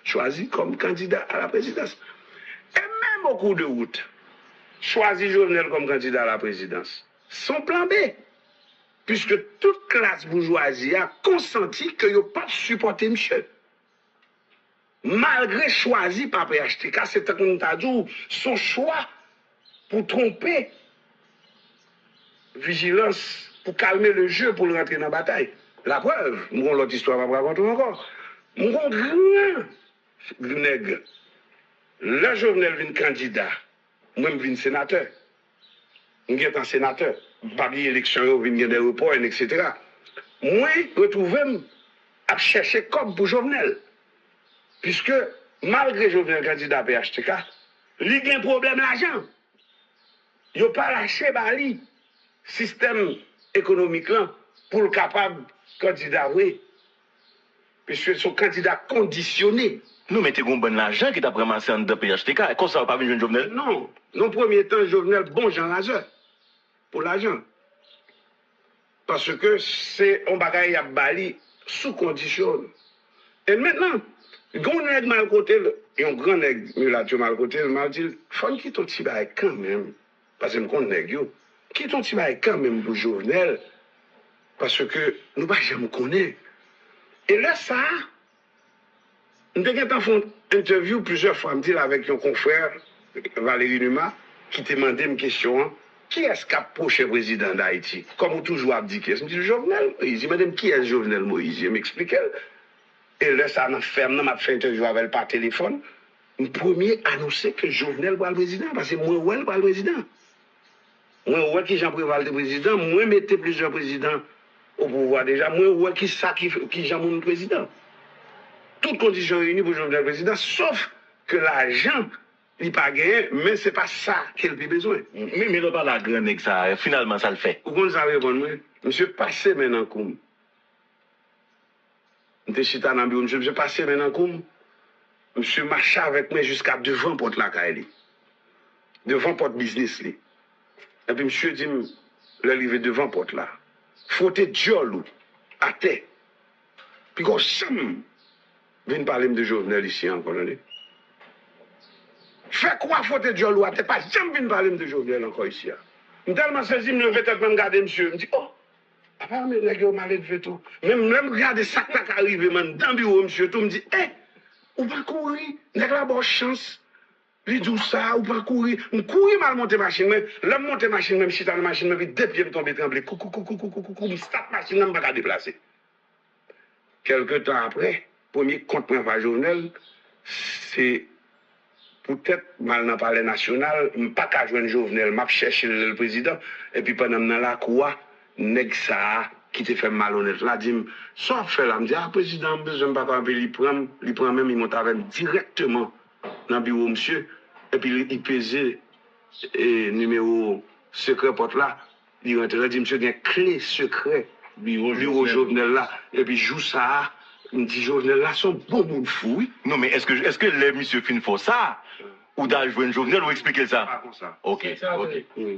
choisi comme candidat à la présidence. Et même au cours de route, choisi Jovenel comme candidat à la présidence. Son plan B. Puisque toute classe bourgeoisie a consenti que vous pas supporter monsieur. Malgré choisi par PHTK, c'est un son choix pour tromper vigilance, pour calmer le jeu, pour le rentrer dans la bataille. La preuve, mon l'autre histoire va raconter encore. Mon grand nègre, le Jovenel vient candidat, moi je viens sénateur. Je suis un sénateur. Pas bien élection, je viens des reports, etc. Moi, je retrouve à chercher comme pour Jovenel. Puisque, malgré Jovenel candidat à PHTK, il a un problème l'argent. Il n'a pas lâché le système économique là pour le capable candidat, oui. Puisque son candidat conditionné. Nous mettons un bon argent qui t'a ramassé en PHTK. Et comme ça, pas besoin de Jovenel? Non. Non, premier temps, Jovenel, bon Jean Lazare. Pour l'argent. Parce que c'est un bagage à Bali sous condition. Et maintenant, grand nègre mal côté, et un grand nègre mal côté, il m'a dit, faut qu'il ton petit bagage quand même. Parce que je connais nègre, qui ton petit bagage quand même pour Jovenel. Parce que nous ne jamais connaître. Et là, ça, nous avons fait une interview plusieurs fois, me dit avec un confrère, Valérie Numa, qui t'a demandé une question. Qui est-ce qui a approché le président d'Haïti? Comme on toujours a dit, je me dis Jovenel Moïse. Il m'a dit, qui est Jovenel Moïse? Il m'explique. Et là, ça m'a fait une interview avec elle par téléphone. Le premier annoncé que Jovenel va le président, parce que moi, je vais le président. Moi, qui Jean Préval le président, moi, mettez plusieurs présidents au pouvoir déjà. Moi, qui Jean le président. Toutes conditions réunies pour Jovenel le président, sauf que l'argent. Il n'est pas gagné, mais ce n'est pas ça qu'il a besoin. Mais non pas la grande ça, finalement ça le fait. Vous savez, monsieur passé maintenant comme. Je suis chita dans le bureau, monsieur passé maintenant comme. Monsieur marché avec moi jusqu'à devant porte la caille. Devant porte business. Et puis monsieur dit, l'arrivée devant porte là. Frotter Diolou à terre. Puis quand Sam vient parler de Jovenel ici encore. Fais quoi faute de Dieu l'ouate? Pas jamais venir parler de Jovenel encore ici. Je suis tellement saisi, je me lève tête, même regarder monsieur. Je me dis, oh, papa, mais les gars, mal de tout. Même regarder ça qui est arrivé, dans le bureau, monsieur, tout me dit, eh, ou pas courir, n'est la bonne chance. Il dit ça, ou pas courir. Je courir mal monter machine, mais l'homme monter machine, même si dans la machine, mais deux pieds me tomber trembler. Coucou, je start machine, je ne peux pas déplacer. Quelque temps après, premier compte pour Jovenel, c'est. Peut-être, mal dans le palais national, je ne peux pas jouer Jovenel, je cherche le président, et puis pendant la cour, nèg ça, qui te fait malhonnête, là, dit, soit fait là, me dit, ah, président, je ne peux pas il prend même, il monte avec directement dans le bureau, monsieur, et puis il pesait, numéro secret porte là, il rentre, il dit, monsieur, il y a une clé secret, bureau Jovenel là, et puis joue ça, il me dit, Jovenel là, son bon monde fou, oui. Non, mais est-ce que les monsieur fin faut ça? Ou d'aller jouer un Jovenel ou expliquer ça? Pas comme ça. Ok.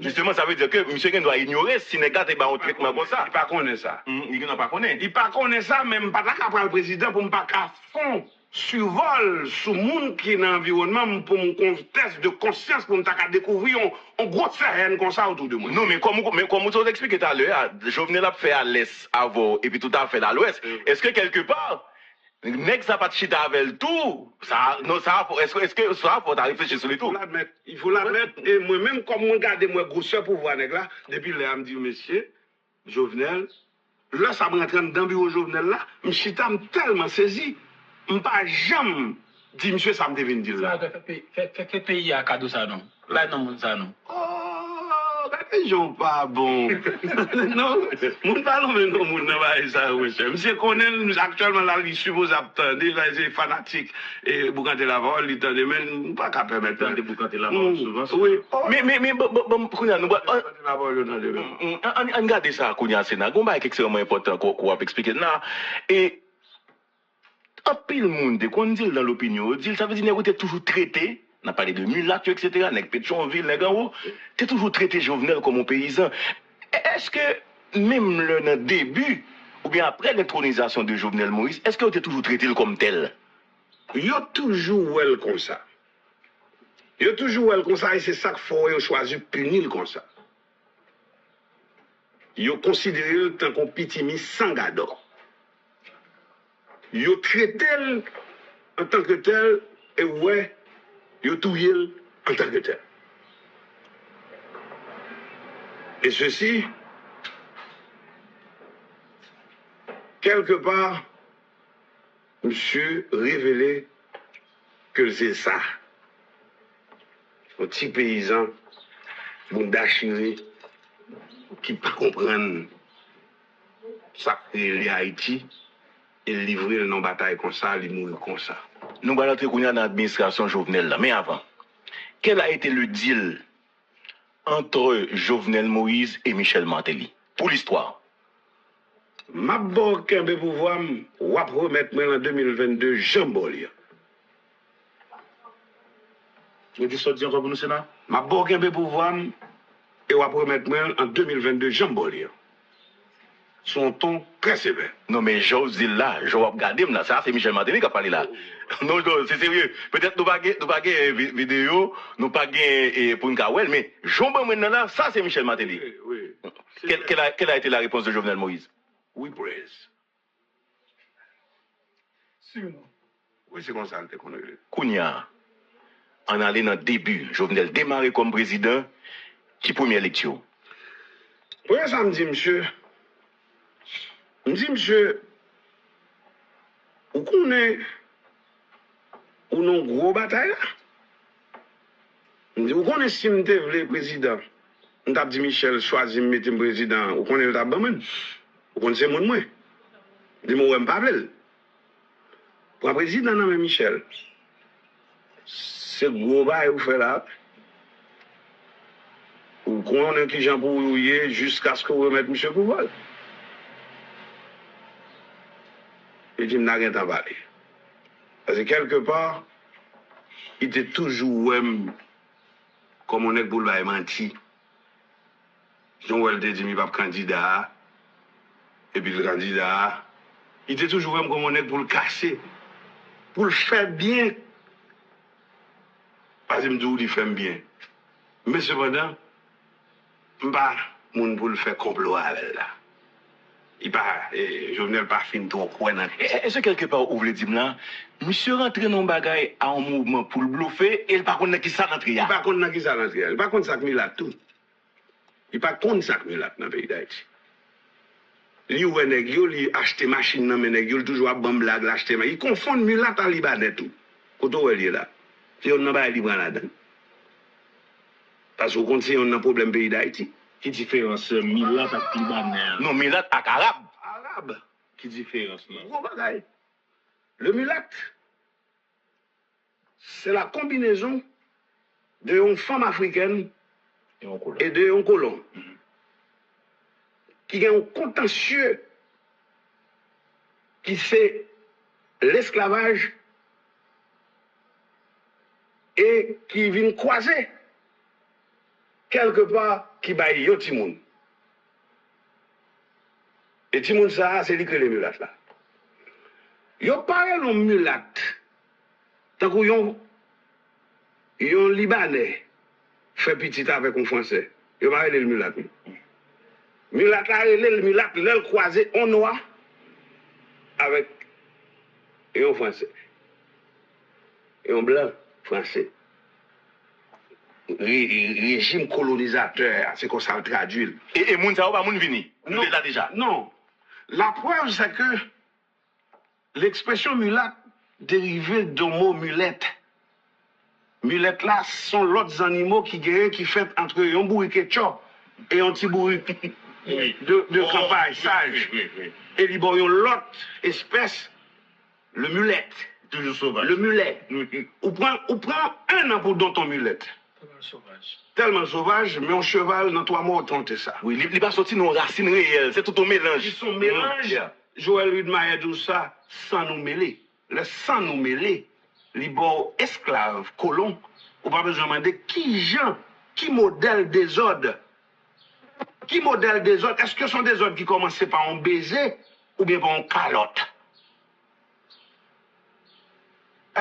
Justement, ça veut dire que monsieur doit ignorer si n'est pas un traitement comme ça. Il pas connaît ça. Il n'a pas connaît. Il pas connaît ça, même pas là qu'après le président pour me pas qu'à fond survol sous monde qui est dans l'environnement pour mon test de conscience pour me ta découvrir un gros terrain comme ça autour de moi. Non, mais comme vous expliqué tout à l'heure, Jovenel a fait à l'est avant et puis tout à fait à l'ouest. Est-ce que quelque part Next, ça pas de chita avec tout. Ça, non, ça, est-ce que ça, faut réfléchir sur les tout? Il faut l'admettre. Et moi-même, comme moi, regarde moi, grosseur pour voir là, depuis là, me dit, monsieur, Jovenel, là, ça me rentre dans le bureau Jovenel là, je suis tellement saisi, je ne pas jamais dit, monsieur, ça me devait dire là. Fait pays à cadeau ça, non? Là, non, ça, non. Les gens pas bon. Non, mon parlons maintenant, mon n'a ça, monsieur connaît actuellement là, il suppose attendre, les fanatiques et boucanter la parole, il tente même pas qu'à permettre de boucanter la parole souvent. Oui. Mais bon, Kounia, nous on regarde ça, Kounia, c'est un combat extrêmement important qu'on va expliquer là. Et un pile monde, qu'on dit dans l'opinion, ça veut dire que tu es toujours traité. On a parlé de Mulato, etc. Nèg Pétionville, nèg en haut. Tu es toujours traité Jovenel comme un paysan. Est-ce que, même le début, ou bien après l'intronisation de Jovenel Moïse, est-ce que tu es toujours traité comme tel? Yo toujours well comme ça. Yo toujours well comme ça et c'est ça qu'il faut choisir punir comme ça. Yo considéré le tant qu'on pitimi sans gado. Yo traité en tant que tel et ouais, yo touye en tant que tel. Et ceci, quelque part, monsieur révélé que c'est ça. Un petit paysan, bon d'achiré, qui ne peut pas comprendre ça et Haïti, et livrer le non-bataille comme ça, il mourir comme ça. Nous allons entrer dans l'administration Jovenel là. Mais avant, quel a été le deal entre Jovenel Moïse et Michel Martelly pour l'histoire? Ma bonne Kembe pouvoir, ou à remettre en 2022 Jean Bolia. Tu dis ça encore pour nous, Sénat? Ma bonne Kembe pouvoir, et ou à remettre en 2022 Jean Bolia. Son ton très sévère. Non, mais j'ose dire là, je vais regarder là, ça c'est Michel Martelly qui a parlé là. Non, c'est sérieux. Peut-être nous pas vidéo, nous pas pour une kawel, mais Jean maintenant là, ça c'est Michel Martelly. Oui. Quelle a été la réponse de Jovenel Moïse? Oui, praise. Oui, c'est comme ça qu'on a eu. Kounia, en allant dans le début, Jovenel démarré comme président, qui première lecture? Oui, ça me dit, monsieur. Me dit, monsieur, vous connaissez ou non gros bataille là? Me dit, vous connaissez si vous êtes président? On t'a dit Michel choisi de mettre président. Vous connaissez le tabac? Vous connaissez mon moi? Dis-moi, vous ne parlez pas. Pour un président, non, mais Michel, c'est gros bail vous faites là. Vous connaissez qui j'en pour vous jusqu'à ce que vous remettez Michel pouvoir. Et dit, je n'ai rien à parler. Parce que quelque part, il était toujours comme on est pour le menti. Jean-Wel te dit, il n'est pas candidat. Et puis le candidat, il était toujours comme on est pour le casser. Pour le faire bien. Parce que je me dis, il fait bien. Mais cependant, je ne pas pour le faire complot avec là. Jovenel pas fin trop quoi. Est-ce que quelque part, vous voulez dire là, monsieur rentre dans le bagage à un mouvement pour le bluffer et il pas contre qui ça rentre? Il pas contre qui ça rentre. Il pas contre ça que tout. Il pas contre ça que dans le pays d'Haïti. Li ou nèg yo li acheter machine nan men nèg yo toujours a bon blague l'acheter. Il confond mulat en libanais tout. Koto wè li là. Si on n'a pas libre là-dedans. Parce qu'on compte si on a un problème pays d'Haïti. Qui différence Milat avec Libanais? Non, Milat avec Arabe. Arabe. Qui différence là? Gros bagaille. Le mulat, c'est la combinaison d'une femme africaine et d'un colon. Qui a un contentieux qui c'est l'esclavage et qui vient croiser quelque part qui baille yo timoun. Et timoun ça, c'est lui que les mulattes là. Yo parle de mulatte. Tant que yon Libanais fait petit avec un Français. Yo parle de mulatte. Mulatte là, le mulatte, l'aile croisé en noir avec un Français. Et un blanc français. Régime colonisateur, c'est comme ça on traduit. Et moun sa ou pas moun vini? Non, là déjà. Non. La preuve, c'est que l'expression mulatte dérivée du mot mulette. Mulette là, sont l'autre animaux qui fait entre un bourrique et chop et un petit bourrique de campagne sage. Et ils ont l'autre espèce, le mulette. Toujours sauvage. Le mulet. Ou prend un an pour dans ton mulette. Tellement sauvage, mais un cheval, dans 3 mois, on tente ça. Oui, il n'est pas sorti nos racines réelles, c'est tout un mélange. Ils sont mélange. Joël Ludmayer dit ça, sans nous mêler. Le sans nous mêler, les bords esclaves, colons, on n'a pas besoin de demander qui modèle des ordres. Qui modèle des ordres? Est-ce que ce sont des ordres qui commençaient par un baiser ou bien par un calotte?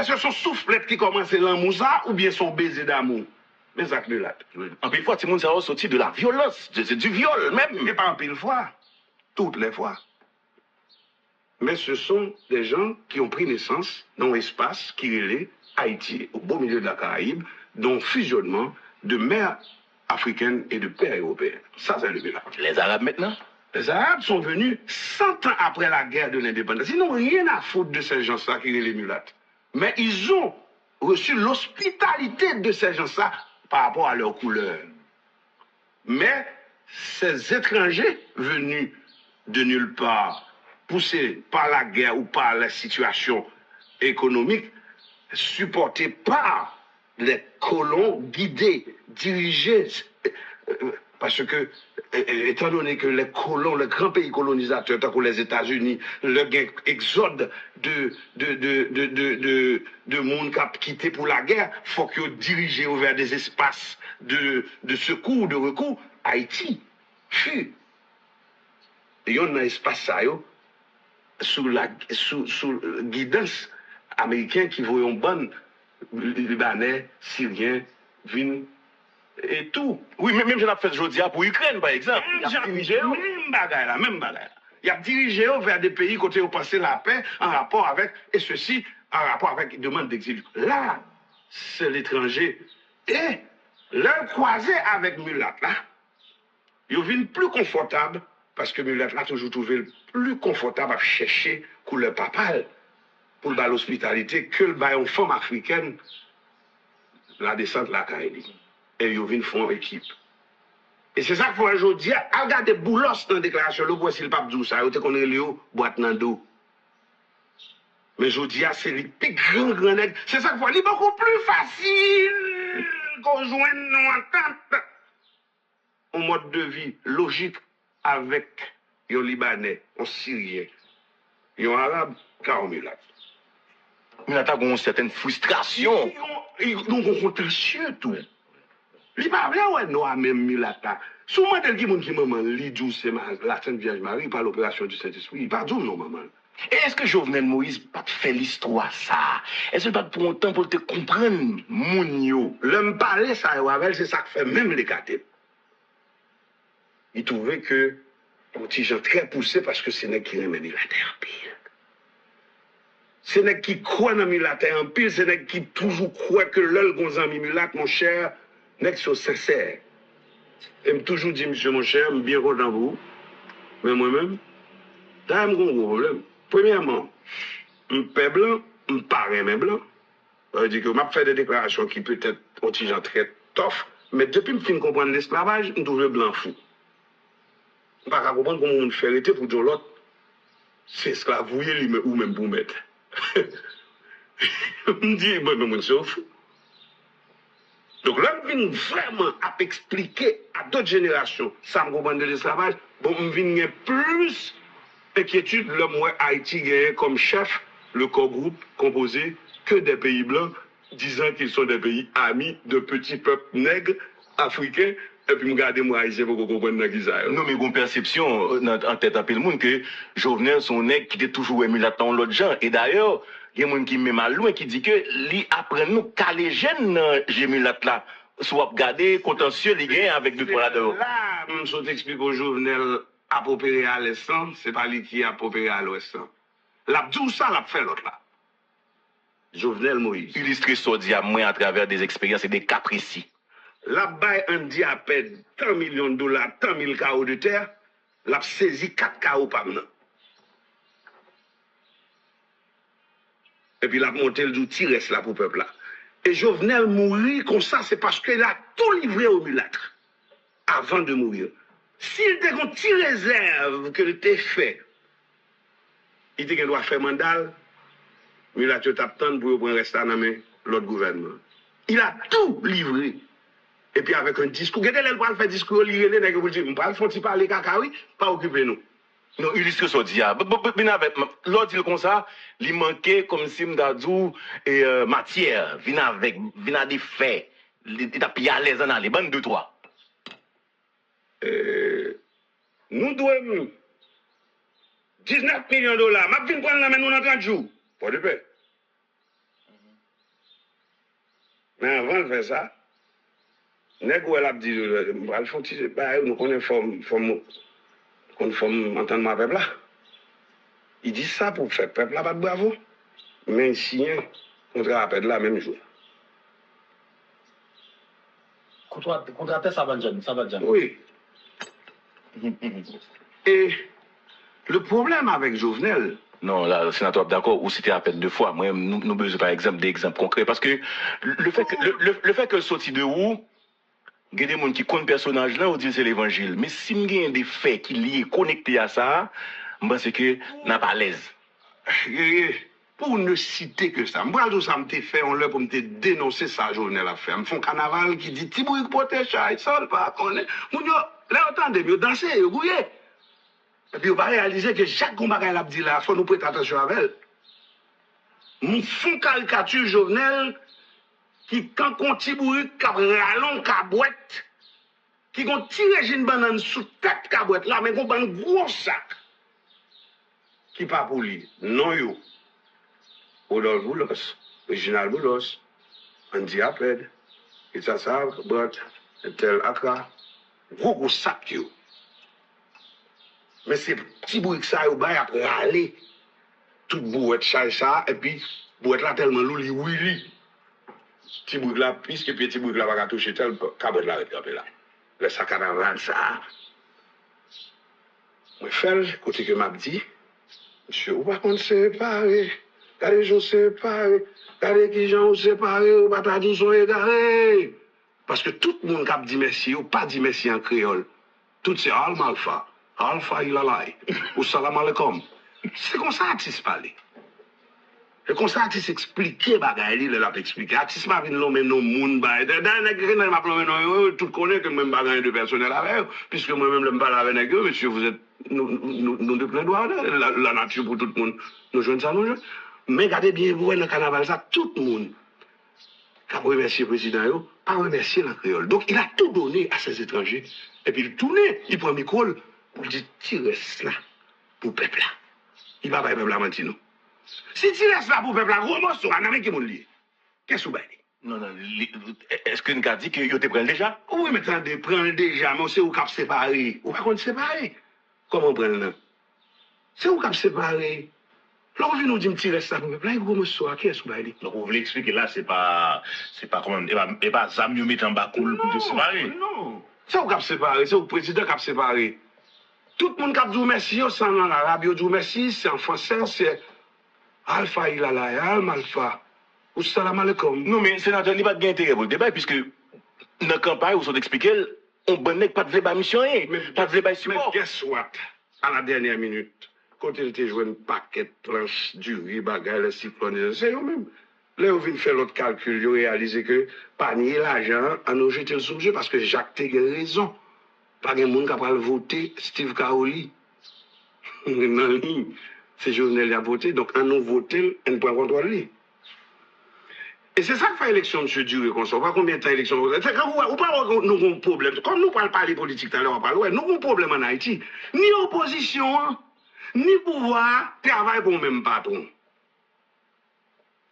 Est-ce que son soufflet qui commence l'amour ça ou bien son baiser d'amour? Mais ça que là. En pile fois, tout le monde s'est sorti de la violence, c'est du viol même. Et pas en pile fois, toutes les fois. Mais ce sont des gens qui ont pris naissance dans l'espace qui est Haïti, au beau milieu de la Caraïbe, dont fusionnement de mères africaines et de pères européens. Ça, c'est le Mulat. Les Arabes maintenant? Les Arabes sont venus 100 ans après la guerre de l'indépendance. Ils n'ont rien à foutre de ces gens-là qui sont les mulattes. Mais ils ont reçu l'hospitalité de ces gens-là par rapport à leur couleur. Mais ces étrangers venus de nulle part, poussés par la guerre ou par la situation économique, supportés par les colons guidés, dirigés, parce que, étant donné que les colons, les grands pays colonisateurs, tant que les États-Unis, le exode de monde qui a quitté pour la guerre, il faut qu'ils dirigent vers des espaces de secours, de recours. Haïti fut. Il y a un espace ça, sous la guidance américaine qui voyait un bon Libanais, Syriens, Vin et tout. Oui, mais même je l'ai fait aujourd'hui pour l'Ukraine, par exemple. Même bagaille. Il a dirigé vers des pays côté où passer la paix en rapport avec, et ceci, en rapport avec une demande d'exil. Là, c'est l'étranger. Et leur croisé avec Mulat, là, ils viennent plus confortable parce que Mulat a toujours trouvé le plus confortable à chercher couleur papale pour l'hospitalité que le baillon femme africaine, la descente de la Caraïbe. Et ils viennent faire équipe. Et c'est ça qu'il faut aujourd'hui, regarder Boulos dans la déclaration, le bois, si le pape dit ça, il qu'on est lié boîte dans le dos. Mais aujourd'hui, c'est les plus grands nègres. C'est ça qu'il faut, il est beaucoup plus facile qu'on joigne nos ententes. Un mode de vie logique avec les Libanais, les Syriens, les Arabes, car on Mulat. Mulat a une certaine frustration. Ils ont contentieux tout. Il n'y a pas de noir même Mulata. Souvent, il y a des qui maman, l'idou, c'est la Sainte Vierge Marie par l'opération du Saint-Esprit. Il n'y a pas de non, maman. Et est-ce que Jovenel Moïse n'a pas fait l'histoire ça? Est-ce qu'il n'a pas pour un temps pour te comprendre, Mounio? L'homme parlait ça, c'est ça qui fait même les cathés. Il trouvait que un petit gens très poussé parce que c'est n'est qui remet la terre en pile. C'est n'est qui croit dans la terre en pile, c'est n'est qui toujours croit que l'œil qu'on a mis Mulat, mon cher, n'est que sincère. Et me toujours dit, monsieur mon cher, je bien content vous. Mais moi-même, t'as un gros problème. Premièrement, je suis blanc, je ne parais même blanc. Ça veut dire que je fais des déclarations qui peut-être ont des gens très tough, mais depuis que je finis de comprendre l'esclavage, je trouve le blanc fou. Je ne peux pas comprendre comment on fait arrêter pour dire l'autre, c'est esclavouiller ou même pour mettre. Je me dis, bon, c'est fou. Donc là, je viens vraiment à expliquer à d'autres générations, ça me comprend de l'esclavage, bon, je viens plus d'inquiétude, le moi Haïti gagne comme chef le corps groupe composé que des pays blancs, disant qu'ils sont des pays amis de petits peuples nègres, africains, et puis regardez moi Haïtien pour comprendre qui ça. Non, mais une perception en tête à tout le monde que Jovenel, son nègre qui était toujours émulatant dans l'autre genre. Et d'ailleurs, il y a des gens qui met mal loin qui dit que lui après nous caler jeune Gémulat là soit regarder contentieux les gains avec deux trois là. Là, je t'explique au Jovenel approprié à l'est, c'est pas lui qui est approprié à l'ouest. L'abdou ça l'a fait l'autre là. Jovenel Moïse. Illustrer ce diamant à travers des expériences et des cas précis. La baille un dit à peine 100 millions de dollars, 100 000 carreaux de terre, l'a saisi 4 carreaux par an. Et puis l'a monté le tiresse là pour le peuple là. Et Jovenel mourir comme ça, c'est parce qu'il a tout livré au mulâtre avant de mourir. S'il était une petite réserve que était fait, il était qu'il doit faire mandal, mulâtre t'attend pour rester dans l'autre gouvernement. Il a tout livré. Et puis avec un discours, regardez, elle va faire discours, il y a des gens qui disent, on va parler cacaoui, pas occuper nous. Non, illustre ce diable. L'autre dit comme ça, il manquait comme si m'dadou et matière, vient des faits, il a payé à l'aise en aller, bonne 2-3. Nous devons 19 millions de dollars. Je viens prendre la main dans 30 jours. Pas de paix. Mais avant de faire ça, nèg ou elle a dit, elle font nous connaissons forme entendre ma peuple là. Il dit ça pour faire peuple là pas de bravo. Mais si on rappelle la même jour. Contrat ça va déjà. Oui. Et le problème avec Jovenel. Non, là, le sénateur d'accord, ou c'était à peine 2 fois. Moi, nous besoin par exemple d'exemples concrets. Parce que le fait que le sorti de où, il y a des gens qui connaissent le personnage là, on dit c'est l'évangile. Mais si il y a des faits qui liés, connectés à ça, je pense que n'a pas l'aise. Pour ne citer que ça, moi, tout ça me fait, on l'a pour me dénoncer ça, Jovenel a fait. Me font carnaval qui dit, Tibouik protège ça, il sort pas, connaît. Moun yo, là, entendez, yo danser, yo gouiller. Et puis, on va réaliser que chaque combat qu'elle a dit là, il faut nous prêter attention à elle. Nous font caricature Jovenel qui, quand on Tibouik, qui rallon, cabouette, qui ont tiré une banane sous tête cabouette là, mais qu'on a un gros sac. Qui pas pour lui, non yo. Rodolphe Boulos, Reginald Boulos, Andy Aped, Issa Sav, Brot, Tel Akra, gros sac yo. Mais c'est petit bruit que ça yo bay après aller. Tout bouette chaille ça, et puis bouette là tellement lourd, oui li. Petit bruit là, puisque petit bruit là va toucher tel cabot là retapé là. Le sac à la ça. Moi fais côté que m'a dit, monsieur, ou pas qu'on séparé. Quand les gens séparés, quand les gens séparés, ou pas tous sont égarés. Parce que tout le monde qui dit merci, ou pas dit merci en créole. Tout c'est Alma Alpha. Alpha ilalai. Ou salam alaikum. C'est comme ça artiste parler. C'est comme ça artiste expliquer bagaille, il l'a expliqué. Artiste m'a vu nommer nos moun bail. Dans les m'a nommé non, tout connaît que même bagaille de personnel avec puisque moi-même je me parle avec eux, monsieur, vous êtes nous de plein droit, la nature pour tout le monde. Nous jouons ça, nous jouons. Mais regardez bien, vous voyez dans le carnaval, ça, tout le monde qui a remercié le président, a remercié la créole. Donc, il a tout donné à ses étrangers. Et puis, il tourne, il prend le micro pour dire, tu restes là pour le peuple là. Il va pas le peuple là, maintenant. Si tu restes là pour le peuple là, gros morceau, on a qui m'a lié. Qu'est-ce que vous avez? Non, est-ce que nous avons dit que vous te prenez déjà? Oui, mais tu prends déjà, mais c'est où qu'on séparé. Ou pas qu'on séparé? Comment prendre là? C'est où qu'on séparé? Là, on nous dit que tu restes là pour le peuple là, gros morceau, qu'est-ce que vous avez? Donc, vous voulez expliquer là, c'est pas comment, et pas ça mieux mettre en bas cool pour te séparer? Non, c'est où qu'on séparé, c'est où le président qui a séparé. Tout le monde qui a dit merci, c'est en arabe, il dit merci, c'est en français, c'est Alpha ilalai, Alpha. Ou salam alaikum. Non, mais sénateur, il n'y a pas de intérêt pour le débat, puisque dans la campagne, vous sont expliqué, on ne pas de débat mission, pas de débat support. Mais guess what? À la dernière minute, quand il était joué un paquet de planches, du riz, bagaille, le cyclone, c'est eux-mêmes. Là, on vient faire l'autre calcul, ils ont réalisé que panier l'argent, à nous jeter le sous-jeu, parce que Jacques Teguet a raison. Pas de monde qui va voter Steve Kaoli. Non, c'est Jovenel qui a voté, donc à nous voter, on ne peut pas contrôler. Et c'est ça qui fait l'élection, M. Duré, qu'on ne sait pas combien de temps l'élection. C'est quand nous avons un problème. Comme nous ne parlons pas de politique tout à l'heure, nous avons un problème en Haïti. Ni opposition, ni pouvoir travaillent pour le même patron.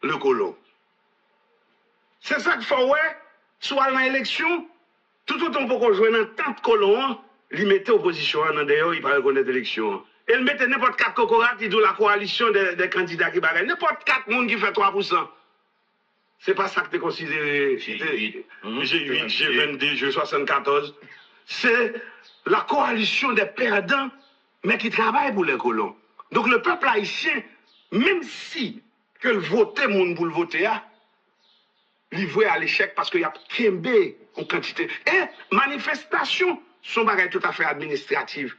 Le colon. C'est ça qu'il faut, ouais, soit dans l'élection, tout autant pour qu'on joue dans tant de colons, il mettait opposition en dehors, il ne pas reconnaître l'élection. Et il mettait n'importe 4 cocorates, il dit la coalition des candidats qui bagaillent. N'importe 4 personnes qui fait 3%. C'est pas ça que tu considéré G8, G22, G74. C'est la coalition des perdants, mais qui travaillent pour les colons. Donc le peuple haïtien, même si que le voter, moun pour le voter, livré à l'échec parce qu'il y a Kembe en quantité. Et manifestation, sont bagaille tout à fait administrative.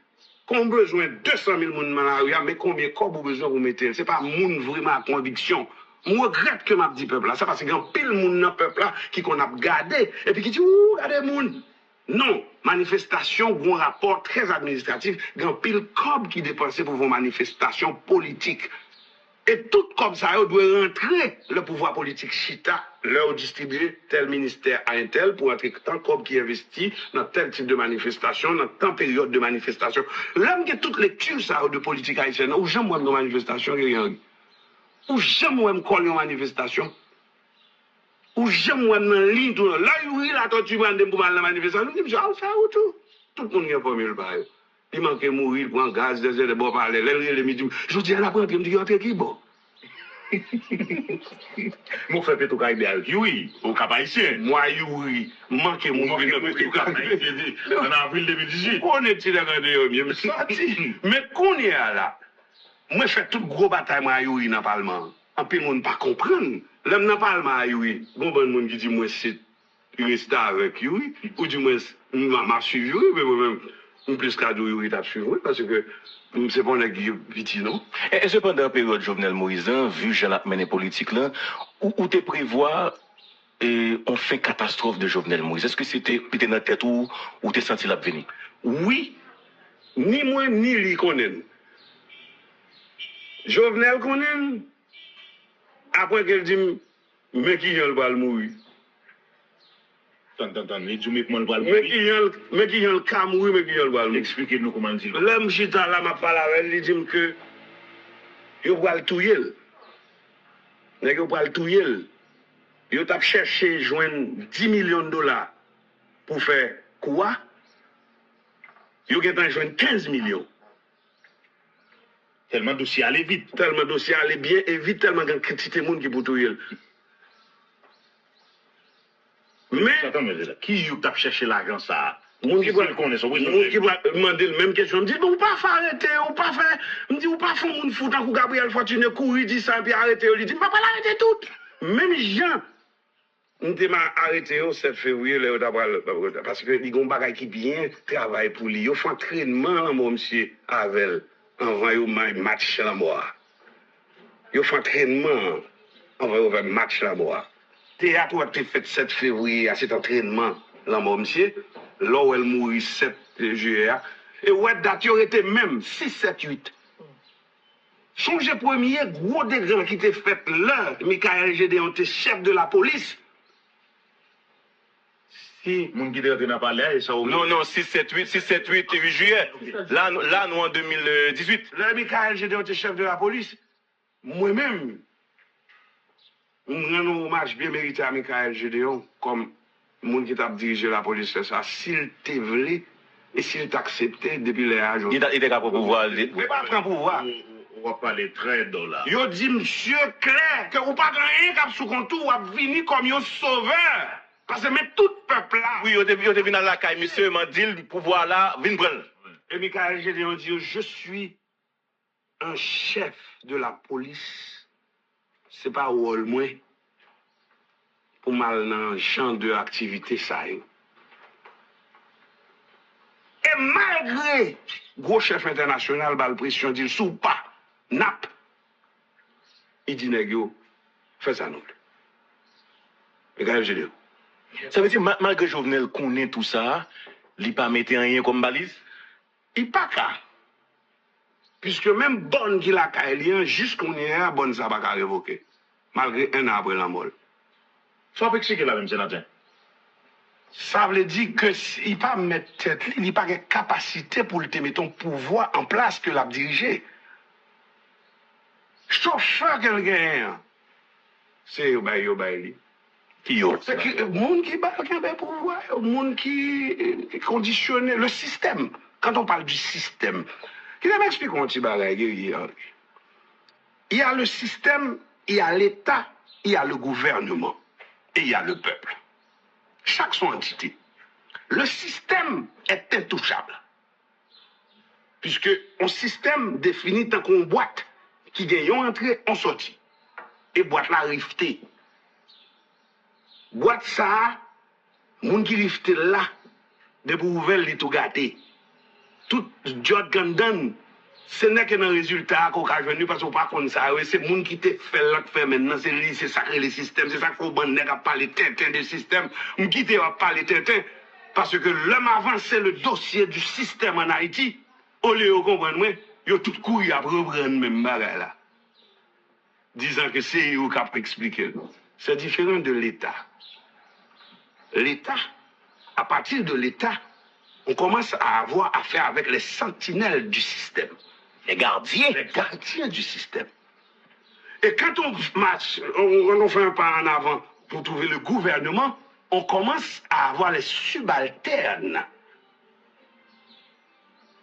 Qu'on besoin de 200 000 moun dans la rue, mais combien de corps vous besoin vous mettez? C'est pas moun vraiment à conviction. Moi, regrette que m'a dit peuple là. C'est parce qu'il y a un pile moun dans le peuple là qui qu'on a gardé et puis qui dit ouh, regardez moun. Non, manifestation, un rapport très administratif, il y a un pile cob qui dépensé pour vos manifestations politiques. Et tout comme ça, on doit rentrer le pouvoir politique chita, leur distribuer tel ministère à un tel pour entrer tant comme qui investit dans tel type de manifestation, dans tant période de manifestation. L'homme qui a toute lecture ça de politique haïtienne, ou jamais moi de manifestation, rien. Ou jamais moi me coller en manifestation. ou j'aime moi dans ligne tout là oui la tortue prendre pour mal la manifestation je dis ah ça ou tout le monde est formule par il manque mourir prend gaz de bon parler les midi je dis la prendre me dit entre qui bon Mon frère Pétou Caribéal, oui, au Cap Haïtien. moi oui manque mourir Au Cap Haïtien, en avril 2018. on est il regardé mieux sorti mais qu'on est là moi je fais toute gros bataille moi oui dans parlement en plus monde pas comprendre l'homme dans parlement oui bon monde qui dit moi c'est rester avec oui ou du moins m'a suivi oui mais moi-même plus cadeau oui t'a suivi parce que c'est pas un petit non. Et cependant, en période Jovenel Moïse, vu Jean mené politique là, où tu prévois on fait catastrophe de Jovenel Moïse? Est-ce que c'était peut-être dans la tête ou tu senti la venir? Oui, ni moi ni lui connaissent. Jovenel connaît. Après qu'elle dit, mais qui vient le mourir? Attends, il dit, mais comment le va Mais qui vient le cas mourir, mais qui vient le mourir? Expliquez-nous comment dire. L'homme chita là, m'a parlé avec lui, il dit que il va le touyer. Il va le touyer. Il a cherché joindre 10 millions de dollars pour faire quoi? Il a joindre 15 millions. Tellement dossier allait vite. Tellement dossier allait bien et vite, tellement de quantité de monde qui pour touyer. Mais, attends, mais qui t'a cherché l'argent ça? Moun qui va demander la même question, me dit, ou pas faire arrêter, ou pas faire, me dit, ou pas faire moun fout, ou Gabriel Fortuné courir, dit ça, puis arrêter, il dit, pas l'arrêter tout. Même Jean, on m'a arrêté le 7 février, parce que les gens qui bien travaillent pour lui, ils font entraînement, mon monsieur, avec avant de match la mort. Ils font entraînement avant de match la mort. Théâtre a été fait 7 février à cet entraînement, là, mon monsieur, là où elle mourit 7 juillet, et où date, il aurait été même 6, 7, 8. Songez premier gros dégât qui était fait là, Michael Gédéon était chef de la police. Si, mon qui n'a pas l'air, ça Non, 6, 7, 8 juillet. Là, nous en 2018. Là, Michael Gédéon était chef de la police. Moi-même, je rends hommage bien mérité à Michael Gédéon, comme monde qui t'a dirigé la police, c'est ça. S'il te voulait et s'il t'acceptait depuis les âges. Il était capable de pouvoir. Il n'est pas prendre pouvoir. On va parler très $. Yo dit, monsieur clair, que vous pas rien cap sous contour, ou a vini comme un sauveur. Parce que mais tout peuple là. Oui, vous êtes venu à la caille, monsieur, m'a dit le pouvoir là, vin prendre. Et Michael Gédéon dit, je suis un chef de la police. C'est pas rôle moi pour mal dans le champ de activité ça. Et malgré gros chef international bal pression dit sous pas nap. Il dit nègre fais ça non. Michael Gédéon. Ça veut dire malgré Jovenel connaît tout ça, il pas mettre rien comme balise. Il pas qu'à. Puisque même bonne qui l'a caillé, jusqu'on est à bonne ça va révoquer. Malgré un an après la mort. Ça peut expliquer la même sénateur. Ça veut dire que il pas mettre tête, il n'a pas de capacité pour te mettre ton pouvoir en place que l'a diriger. Chauffeur quelqu'un, c'est Yobaïli. C'est le monde qui bat le pouvoir, le monde qui conditionne le système. Quand on parle du système, il m'explique un petit bagage. Il y a le système, il y a l'État, il y a le gouvernement et il y a le peuple. Chaque son entité. Le système est intouchable. Puisque un système définit tant qu'on boîte qui gagne en entrée, en sortie. Et boîte la rifté. Boîte ça, moun qui rifté là, de pour ouvrir les tout gâté. Tout job gandan, ce n'est qu'un résultat qu'on a venu parce qu'on pas comme ça. C'est moun qui te fait là, fait maintenant, c'est sacré le système, c'est ça qu'il faut banner à parler tintin de système. On quitte à parler tintin parce que l'homme avancé le dossier du système en Haïti, au lieu de comprendre, il a tout couru à reprendre même bagarre là. Disant que c'est eux qui ont expliqué. C'est différent de l'État. L'État, à partir de l'État, on commence à avoir affaire avec les sentinelles du système. Les gardiens du système. Et quand on marche, on fait un pas en avant pour trouver le gouvernement, on commence à avoir les subalternes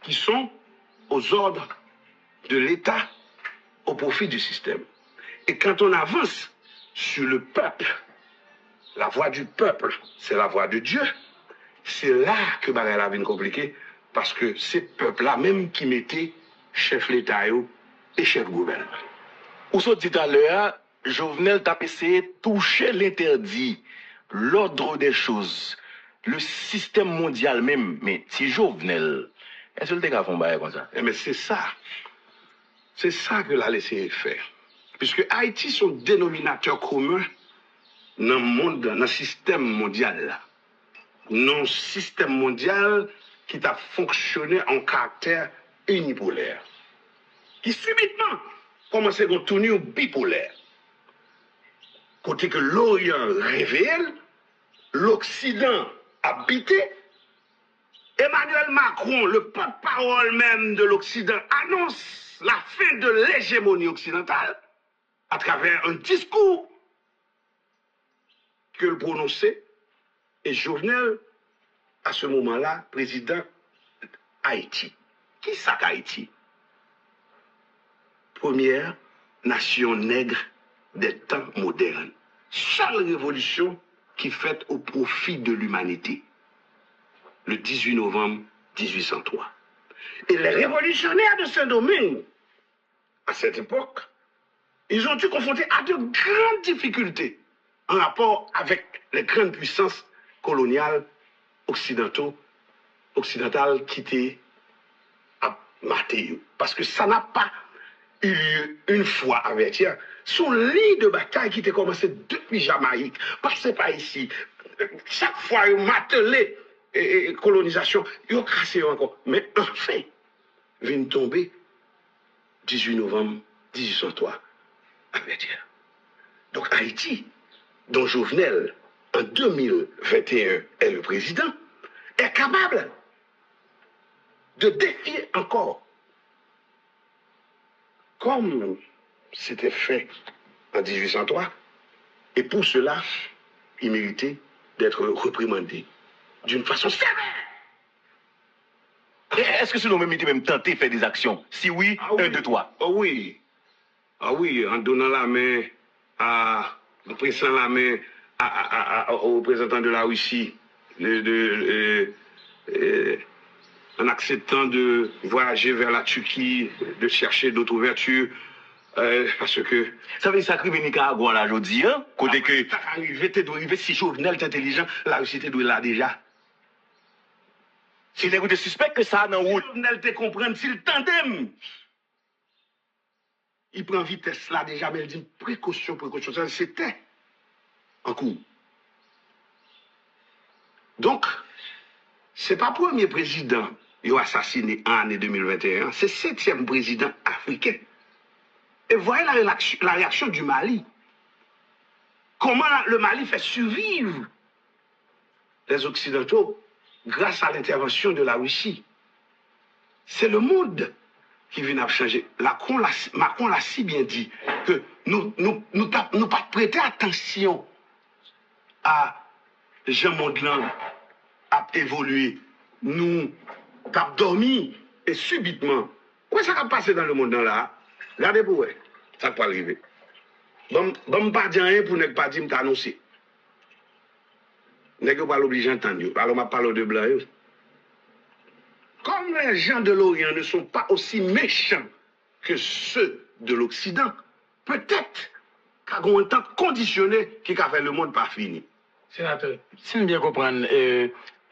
qui sont aux ordres de l'État au profit du système. Et quand on avance sur le peuple, la voix du peuple, c'est la voix de Dieu, c'est là que bagaille la vie compliquée, parce que c'est le peuple-là même qui mettait chef l'État et chef gouvernement. Ou ça dit à l'heure, Jovenel t'a essayé de toucher l'interdit, l'ordre des choses, le système mondial même. Mais si Jovenel, est-ce que le gars font bail comme ça? Mais c'est ça. C'est ça que l'a laissé faire. Puisque Haïti, son dénominateur commun dans le monde, dans le système mondial, là. Dans le système mondial qui a fonctionné en caractère unipolaire. Qui subitement commence à tourner bipolaire. Côté que l'Orient révèle, l'Occident habité, Emmanuel Macron, le porte-parole même de l'Occident, annonce la fin de l'hégémonie occidentale à travers un discours que le prononçait, et Jovenel, à ce moment-là, président Haïti. Qui ça qu'Haïti? Première nation nègre des temps modernes. Seule révolution qui fait au profit de l'humanité. Le 18 novembre 1803. Et les révolutionnaires de Saint-Domingue, à cette époque, ils ont été confrontés à de grandes difficultés en rapport avec les grandes puissances coloniales occidentales qui étaient à Mathéo. Parce que ça n'a pas eu lieu une fois avec hier. Son lit de bataille qui était commencé depuis Jamaïque, passé par ici, chaque fois il matelé et colonisation, il a cassé encore. Mais enfin, vient tomber 18 novembre 1803 avec hier. Donc Haïti, dont Jovenel, en 2021, est le président, est capable de défier encore, comme c'était fait en 1803, et pour cela, il méritait d'être reprimandé d'une façon sévère. Est-ce que c'est nous même tenté de faire des actions? Si oui, Ah oui. 1, 2, 3. Ah oui. Ah oui, en donnant la main en pressant la main au représentant de la Russie, en acceptant de voyager vers la Turquie, de chercher d'autres ouvertures, parce que... Ça veut dire ça que Nicaragua là, je dis, hein? Côté que... Ça arrivé, si Jovenel est intelligent, la Russie était là déjà. Si les suspect que ça dans route. Jovenel te comprendre, si le tandem, il prend vitesse là déjà, mais il dit précaution, ça c'était en cours. Donc, c'est pas le premier président qui a assassiné en année 2021, c'est le 7e président africain. Et voyez la réaction du Mali. Comment le Mali fait survivre les Occidentaux grâce à l'intervention de la Russie. C'est le monde qui vient à changer. Macron l'a si bien dit que nous pas prêter attention à Jean Mondeland a évolué. Nous avons dormi et subitement, qu'est-ce qui va passer dans le monde là? Regardez pour vous, ça peut arriver. Bon, pas dire rien pour ne pas dire m'annoncer. N'est-ce pas l'obligé d'entendre. Alors, je parle de blanc. Comme les gens de l'Orient ne sont pas aussi méchants que ceux de l'Occident, peut-être qu'à un temps conditionné qui a fait le monde pas fini. Sénateur, si nous bien comprendre,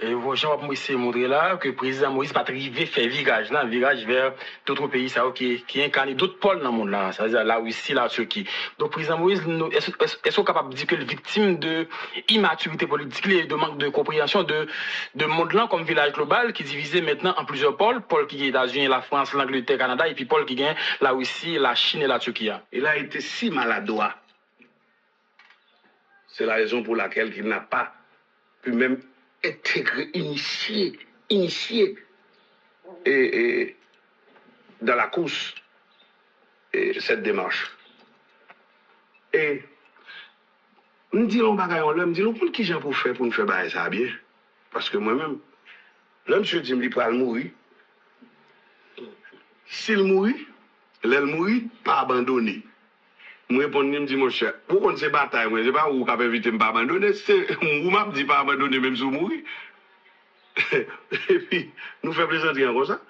Jean-Paul montrer là que le président Moïse pas arrivé faire virage vers d'autres pays qui incarnent d'autres pôles dans le monde là, c'est-à-dire la Russie, la Turquie. Donc le président Moïse est-ce capable de dire que le victime de immaturité politique et de manque de compréhension de monde là comme village global qui est divisé maintenant en plusieurs pôles qui est les États-Unis, la France, l'Angleterre, le Canada et puis pôle qui gagne la Russie, la Chine et la Turquie. Il a été si maladroit. C'est la raison pour laquelle il n'a pas pu même intégrer, initier et dans la course cette démarche. Et me dit on bagaille là, me dit l'on qui j'en pour faire pour nous faire bailler ça bien. Parce que moi-même, là, monsieur dit me pas mourir. S'il mourit, l'elle mourit, pas abandonner. Moi répondre me dit mon cher, pourquoi c'est bataille moi, c'est pas où qu'a éviter me pas abandonner, c'est ou m'a dit pas abandonner même si on mourit. Et puis nous fait plaisanter comme ça.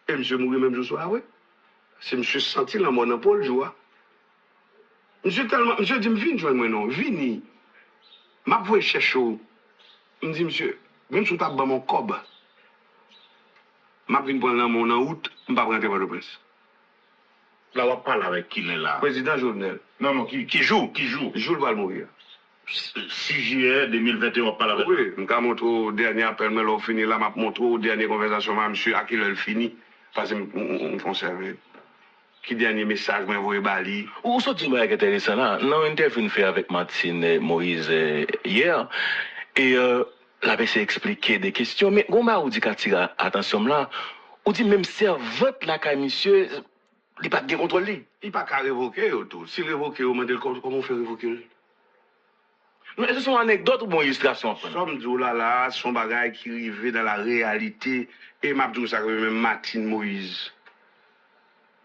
Et monsieur mourit même je soir ouais. C'est monsieur senti dans mon épaule joie. Monsieur tellement monsieur dit me viens joindre moi non, vini. M'a voye chercher. Me dit monsieur, même si tu as mon cob. M'a vinn prendre mon en août, m'pas rentrer par le prince. Là, on parle avec qui est là? Président Jovenel. Non, qui joue? Jules va mourir. 6 juillet 2021, on parle avec lui. Oui, je montre au dernier appel, mais là, fini là, je montre au dernier conversation avec monsieur à qui il fini. Parce que on conserve. Qui dernier message, moi, vous bali. Ou sorti moi qui intéressant là, non interview fait avec Martine Moïse hier et la s'est expliqué des questions mais gomba ou dit qu'attire attention là, ou dit même servante là ka monsieur il pas de contrôle lui. Il pas qu'à révoquer tout. S'il révoque, on demande comment on fait révoquer. Mais ce sont anecdotes ou bon illustration? Somme dit là, son bagage qui arrive dans la réalité et m'a dit ça que même Martine Moïse.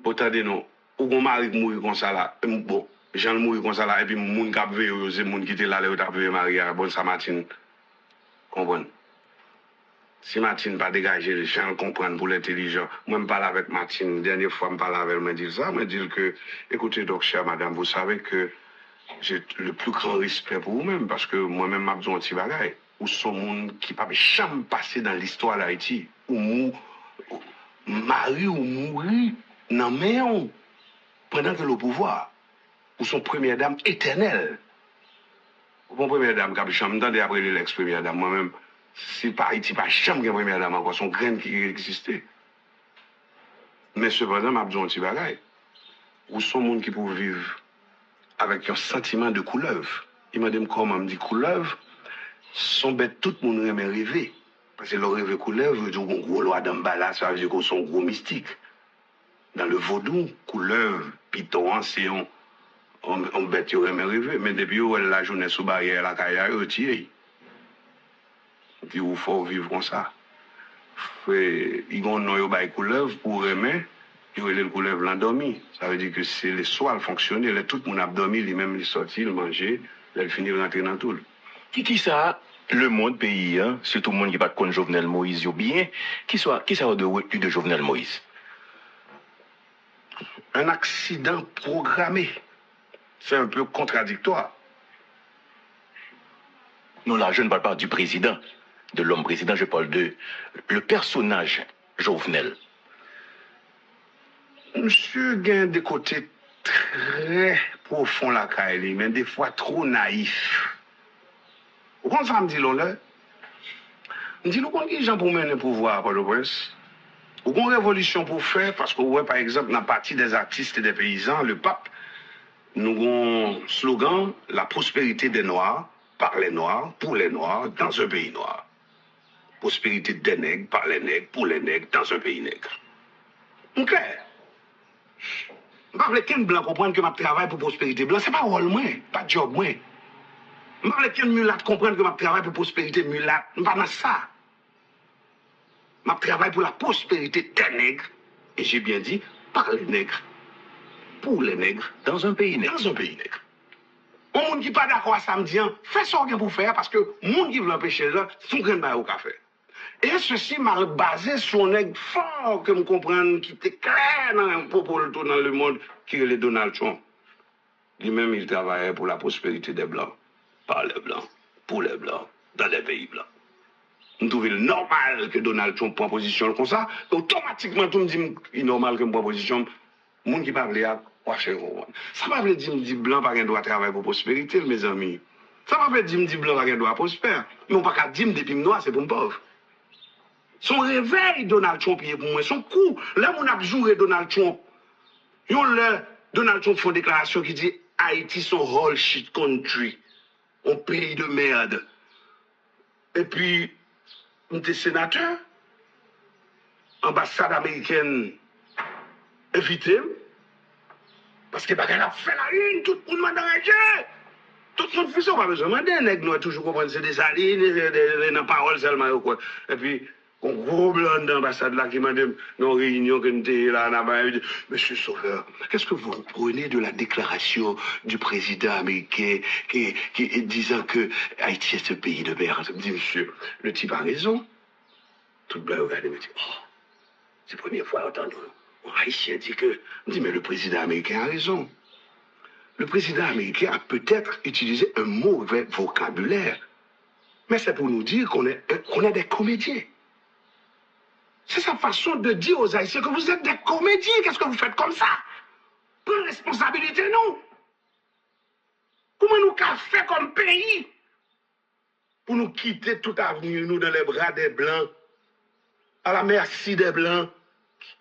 Attendez non, ou qu'on mari mourir comme ça là, bon, Jean mourir comme ça là et puis moun k'ap veille, c'est moun qui était là le t'a veille Maria, bon ça Martine. Comprendre. Si Martine pas dégager les gens comprendre pour l'intelligent, moi je parle avec Martine, dernière fois je parle avec elle, me dit ça, me dit que écoutez donc chère madame, vous savez que j'ai le plus grand respect pour vous-même parce que moi-même m'a besoin de petit bagaille. Ou sont monde qui pas jamais passé dans l'histoire d'Haïti ou mari ou mourir non mais pendant que le pouvoir ou son première dame éternelle. Mon première dame qui a jamais entendu après l'ex-première dame moi-même si pas Haïti pas jamais première dame encore son graine qui existait. Mais cependant m'a besoin de petit bagaille. Ou sont monde qui pour vivre avec un sentiment de couleuvre. Il m'a dit comment me dit couleuvre sont bêtes tout le monde aime rêver parce que le rêve couleuvre veut dire qu'on gros loi d'emballage ça veut dire qu'on sont gros mystique. Dans le vaudou, couleuvre, piton, c'est on bête yo aime rêver mais depuis où la journée sous barrière la caille retiré. Dit il faut vivre comme ça. Ils vont non yo bail couleuvre pour aimer il le couleuvre l'endormi. Ça veut dire que c'est le soir fonctionner, tout le monde a dormi, lui-même il sorti, il mangeait, il finit de rentrer dans tout. Qui ça le monde pays hein, surtout le monde qui pas de Jovenel Moïse yo bien, qui ça de Jovenel Moïse? Un accident programmé. C'est un peu contradictoire. Non là je ne parle pas du président, de l'homme président, je parle de le personnage Jovenel. Monsieur gagne des côtés très profonds la Kaili, mais des fois trop naïfs. Vous comprenez ça me dit là? Me dit nous qu'on qui gens pour mener le pouvoir par le prince. Ou qu'on révolution pour faire parce que ouais par exemple dans la partie des artistes et des paysans, le pape nous avons un slogan la prospérité des noirs par les noirs pour les noirs dans un pays noir. Prospérité des nègres par les nègres pour les nègres dans un pays nègre. OK. Je ne veux pas blanc comprendre que je travaille pour prospérité blanc. Ce n'est pas rôle moi, pas job moi. Je ne veux pas mulat comprendre que je travaille pour prospérité mulat. Je ne veux pas dans ça. Je travaille pour la prospérité des nègres. Et j'ai bien dit, par les nègres. Pour les nègres. Dans un pays nègre. Dans un pays nègre. Un monde qui n'est pas d'accord à ça me dit, fais ça pour faire parce que le monde qui veut l'empêcher là, c'est son grain de au café. Et ceci m'a basé sur un nègre fort que me comprendre qui était clair dans un propos dans le monde qui est le Donald Trump. Lui-même, il travaillait pour la prospérité des Blancs, par les Blancs, pour les Blancs, dans les pays Blancs. Nous trouvons normal que Donald Trump prenne position comme ça, automatiquement tout me dit qu'il est normal que je prenne position. Les gens qui parlent à Washington. Ça ne veut pas dire que Blanc n'a pas droit à travailler pour la prospérité, mes amis. Ça ne veut pas dire que Blanc n'a pas droit à prospérer. Mais on ne peut pas dire que depuis noir, c'est pour un pauvre. Son réveil, Donald Trump, est pour moi. Son coup, là, on a joué Donald Trump. Donald Trump fait une déclaration qui dit Haïti, son whole shit country. Un pays de merde. Et puis, on était sénateur. Ambassade américaine invité. Parce que bagarre a fait la une, tout le monde m'a enragé. Tout le monde fait ça, pas besoin de demander. Nèg nous toujours comprendre c'est des alliés, dans parole seulement quoi. Et puis un gros blanc dans l'ambassade là qui m'a dit dans réunion que nous étions là, Monsieur Sauveur, qu'est-ce que vous reprenez de la déclaration du président américain qui disant que Haïti est ce pays de merde? Je me dis, monsieur, le type a raison. Tout blanc regardé me dit, oh, c'est la première fois entendu. Un Haïtien dit que, je me dis, mais le président américain a raison. Le président américain a peut-être utilisé un mauvais vocabulaire, mais c'est pour nous dire qu'on est des comédiens. C'est sa façon de dire aux Haïtiens que vous êtes des comédiens. Qu'est-ce que vous faites comme ça? Prenez responsabilité, non? Comment nous avons fait comme pays pour nous quitter toute avenue, nous, dans les bras des Blancs, à la merci des Blancs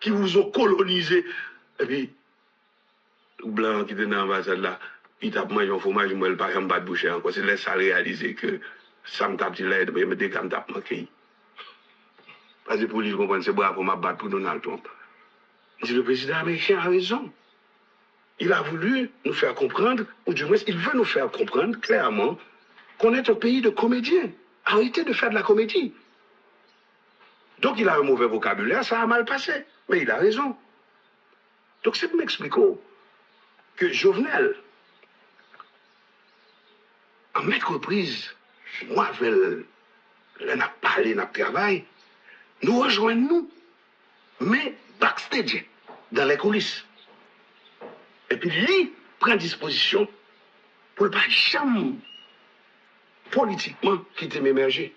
qui vous ont colonisé. Et puis, le Blanc qui était dans l'ambassade là, il tape mangé un fromage, moi, il n'a pas de boucher encore. C'est laisse ça réaliser que ça me tape dit là, il me dit qu'il me tape manqué. Parce que pour lui, je comprends, c'est bravo, ma battre pour Donald Trump. Le président américain a raison. Il a voulu nous faire comprendre, ou du moins, il veut nous faire comprendre clairement qu'on est un pays de comédiens. Arrêtez de faire de la comédie. Donc, il a un mauvais vocabulaire, ça a mal passé. Mais il a raison. Donc, c'est pour m'expliquer que Jovenel, en maintes reprises, moi, n'a parlé, n'a travaillé, nous rejoignons nous, mais backstage, dans les coulisses. Et puis lui prend disposition pour ne pas jamais politiquement quitter m'émerger.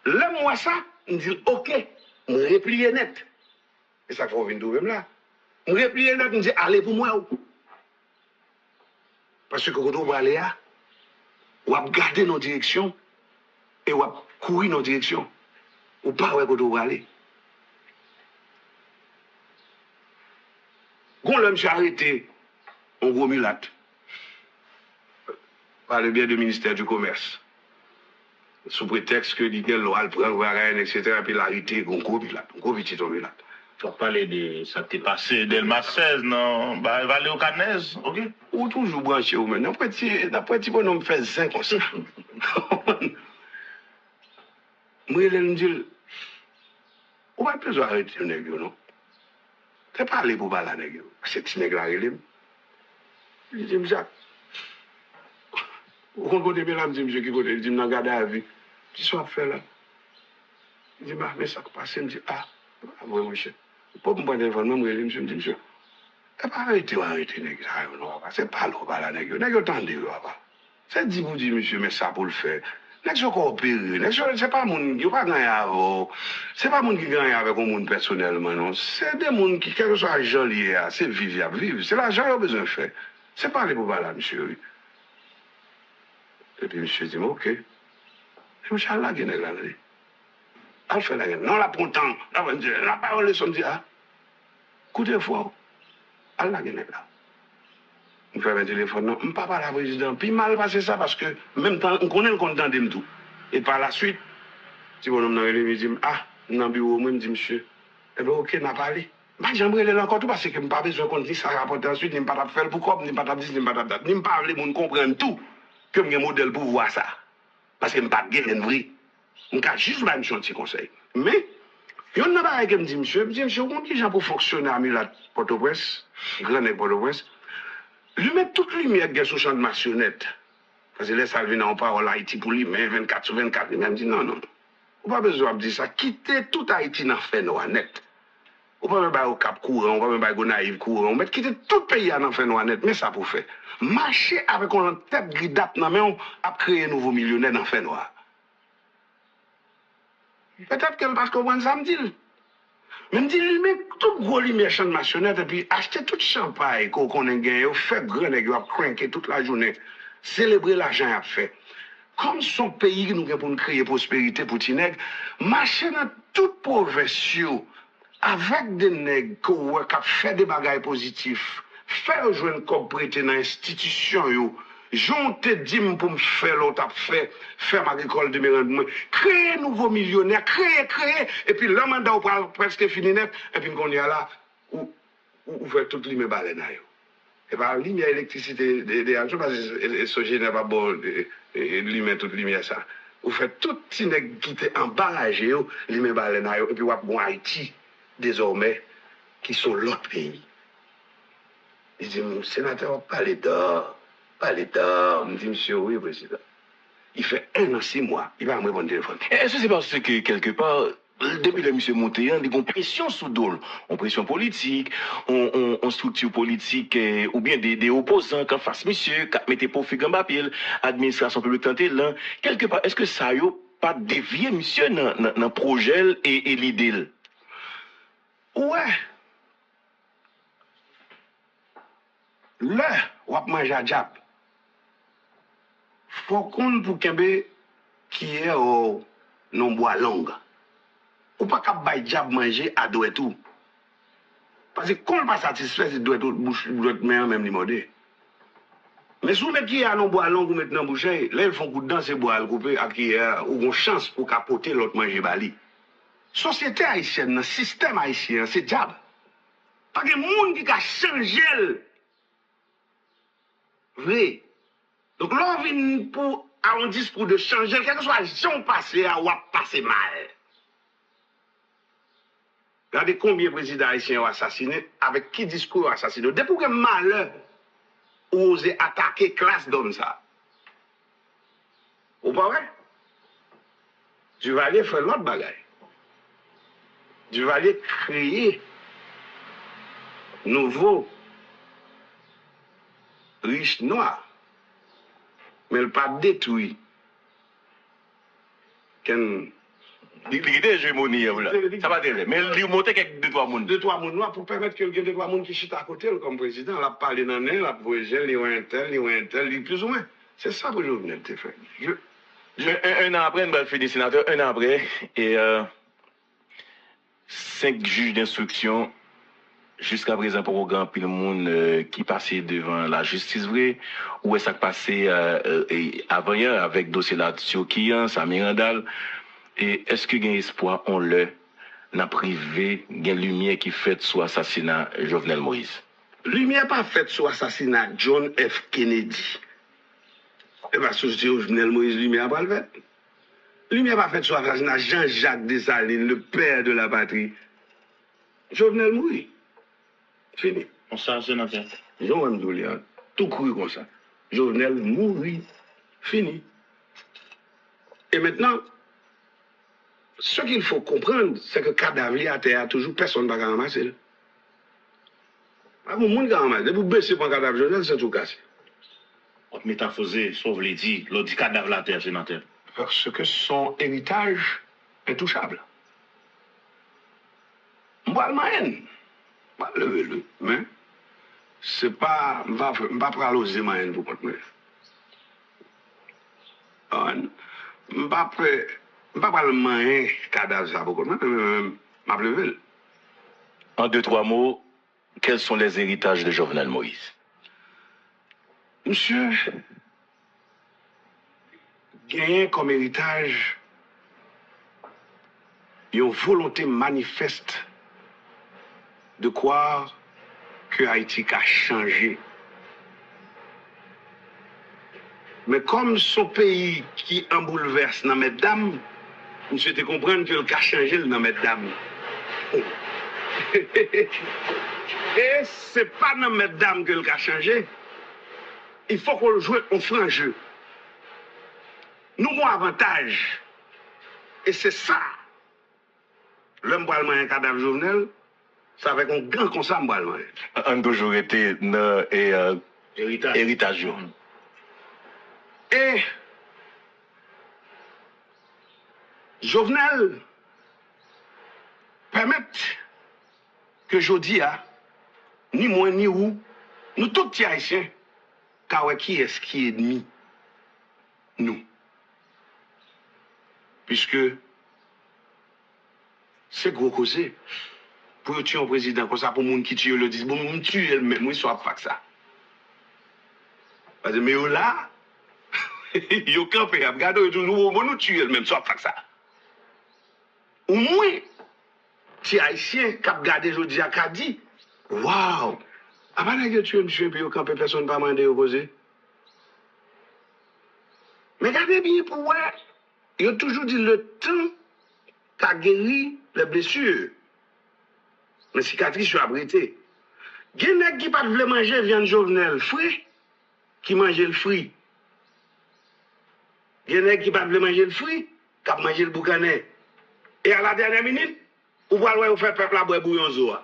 Là, moi, ça, je dis, ok, je replier net. Et ça faut venir trouver là. Je replier net, je dis, allez pour moi. Parce que quand on va aller là, on va garder nos directions et on va courir nos directions. Ou pas où on va aller. Quand l'homme s'est arrêté, on gros mulâtre. Par le biais du ministère du Commerce. Sous prétexte que l'idée loi prend rien, etc. Puis l'arrêté, on gros mulâtre, on gros petit mulâtre. Tu vas parler de ça t'est passé Delma 16, non? Bah, il va aller au Canez, ok? Ou toujours branché ou même. D'après petit bonhomme fait 5 comme ça. Moi, il me dit, on va plus arrêter le nègre, non? C'est pas aller pour parler à nègre. C'est petit nègre là, il dit, Jacques, vous comprenez bien là, monsieur qui côté, il dit, m'en garde à vie. Qu'est-ce que tu vas faire là? Il dit, bah, mais ça qui passe, il me dit, ah, oui, monsieur. Pour me prendre l'information, monsieur me dit, monsieur, c'est pas arrêter, nègre, c'est pas aller pour parler à nègre. Nègre, attendez, c'est dit, vous dites, monsieur, mais ça pour le faire. Nègre, c'est encore pire. C'est pas mon qui pas gagné avec. C'est pas mon qui gagne avec un monde personnellement, non. C'est des gens qui, quel que soit l'argent lié, c'est vivre, vivre. C'est l'argent qu'il a besoin de faire. C'est pas aller pour parler, monsieur. Et puis, monsieur dit, ok. Et monsieur, Allah, il y a là. Elle fait la gueule. Non, la pourtant, la parole, elle me dit, ah, écoutez fort. Allah, il y a là. Je fais un téléphone, non, je ne parle pas à la présidente. Puis mal passé ça parce que, même temps, on connaît le content de tout. Et par la suite, si mon homme n'a rien dit, ah, dans le bureau, moi, je me dis, monsieur, eh bien, ok, n'a pas allé. Bah, j'aimerais aller encore tout parce que je n'ai pas besoin qu'on dise ça rapporte ensuite, je n'ai pas faire pour quoi, je n'ai pas dire, je n'ai pas dire, je n'ai pas les gens comprendre tout, que j'ai un modèle pour voir ça. Parce que je n'ai pas de guerre vrai. Je n'ai juste pas un petit conseil. Mais, il y en a pas qui me dit, monsieur, on dit, j'ai pour fonctionner à Milat Port-au-Prince, Grand Port-au-Prince, lui mettre toute lumière sur le champ de martionnette. Parce que là, ça vient en parole Haïti pour lui, mais 24 sur 24. Il m'a dit non, non. On n'a pas besoin de dire ça. Quitter tout Haïti dans le fait noir net. On ne peut pas aller au Cap courant, on ne peut pas aller au Naïve courant. On peut quitter tout le pays dans le fait noir net. Mais ça pour faire. Marcher avec une tête gridap, mais on a créé un nouveau millionnaire dans le fait noir. Peut-être qu'elle passe comprendre ça, me dit. Mais me dit, lui, mais tout gros lumière champ de martionnette, et puis acheter tout champagne qu'on a gagné, fait grand, et a cranké toute la journée, célébrer l'argent a fait. Comme son pays nous a pour nous créer prospérité pour les nègres, marcher dans toute province, avec des nègres qui ont fait des bagages positifs, faire jouer une prêter dans l'institution, j'en te dis pour me faire l'autre, faire ma école de mes créer un nouveau millionnaire, créer, et puis le mandat ou presque fini net, et puis on y a là, où fait toutes les baleines. Et par lumière, électricité, des agents, parce que ce génie pas bon, lumière, toute lumière, ça. Vous faites tout petit nèg qui était embarrassé, lumière baleine, et puis vous avez bon Haïti, désormais, qui sont l'autre pays. Il dit, mon sénateur, parlez d'or, parlez d'or. Je dis, monsieur, oui, président. Il fait 1 an, 6 mois, il va me répondre au téléphone. Est-ce que c'est parce que, quelque part, depuis le monsieur monté, il y a une pression sous dol, une pression politique, une structure politique, ou bien des opposants qu'en face monsieur, qui mettent pour faire un papier, administration publique tentée là, quelque part, est-ce que ça n'a pas dévié monsieur dans le projet et l'idée? Ouais. Là, on va manger à Diab. Faut qu'on pour Kembe qui est au non bois longue. Ou pas qu'à bailler Diab manger à doit tout. Parce que quand on pas satisfait, il doit être bouche, doit être même limodé. Mais si vous mettez qui est à non bois longue, vous mettez dans la bouche, là, ils font coup de dents, ces bois, ils coupent, à qui ou une chance pour capoter l'autre manger bali. Société haïtienne, le système haïtien, c'est Diab. Parce que le monde qui a changé. Oui. Donc là, on vient pour un discours de changer, quel que soit le passé, ou passé mal. Regardez combien de présidents haïtiens ont assassiné, avec qui discours ont assassiné. Depuis que malheur osé attaquer classe d'hommes ça. Ou pas vrai? Duvalier fait l'autre bagaille. Duvalier créer nouveau riche noir. Mais il pas détruit. Il y a des hégémonies, ça va dire. Mais il monte quelques 2-3 personnes. 2-3 personnes noirs pour permettre que 2-3 personnes qui chita à côté comme président. Il a parlé dans l'air, il a posé, il a un tel, plus ou moins. C'est ça que Jovenel te fait. Un an après, on va finir sénateur, un an après, et 5 juges d'instruction. Jusqu'à présent, pour grand pile monde qui passait devant la justice vraie, où est-ce qui passait avant hier avec dossier là Tiokian, Samir Randal, et est-ce qu'il y a espoir on le n'a privé, il y a lumière qui fait sur l'assassinat Jovenel Moïse? Lumière pas faite sur l'assassinat John F. Kennedy. Et bien, si je Jovenel Moïse, lumière pas le fait. Lumière pas faite sur l'assassinat Jean-Jacques Dessalines, le père de la patrie. Jovenel Moïse. Fini. On s'en sénateur. Jean Mdoulian, tout cru comme ça. Jovenel mourit. Fini. Et maintenant, ce qu'il faut comprendre, c'est que cadavre à terre, toujours personne ne va ramasser. Pas mon monde qui ramasse. Vous baissez pour un cadavre Jovenel, c'est tout cassé. On métaphosé, sauf les dit, l'on dit cadavre la terre, sénateur. Parce que son héritage est intouchable. Moi, le pas lever mais c'est pas, je ne vais pas l'oser main pour contre moi. Je ne vais pas le main cadavre ça pour contre moi, mais je lever. En 2-3 mots, quels sont les héritages de Jovenel Moïse? Monsieur, gagné comme héritage une volonté manifeste de croire que Haïti a changé. Mais comme son pays qui en bouleverse dans mes dames, nous souhaitons comprendre que le a changé dans mes dames. Et c'est pas dans mes dames que le a changé. Il faut qu'on joue un franc jeu. Nous avons un avantage. Et c'est ça. L'homme boit un cadavre Jovenel. Ça avec un grand constat, On a toujours été dans héritage. Et Jovenel permet que je dis, ni moi ni vous, nous tous les Haïtiens, car qui est-ce qui est ennemi? Nous. Puisque c'est gros causé. Pour tuer un président comme ça, pour les gens qui tuent, le disent, bon, on tue elle-même, moi, soit pas ça. Parce que, mais là, ils ont campé, regardez, ils disent, nous tuer elle-même, soit pas ça. Au moins, si Haïtien qui a regardé aujourd'hui, qui a dit, waouh, Avant de tuer monsieur, puis quand personne ne va demander au causer. Mais regardez bien pour moi, il a toujours dit le temps qu'a guéri les blessures. Les cicatrices sont abritées. Il y a des gens qui ne veulent pas manger viande journelle frit, qui mangent le fruit. Il y a des gens qui ne veulent pas manger le fruit, qui mangent le boucanet. Et à la dernière minute, vous voyez, vous faites peuple à boire bouillon zoa.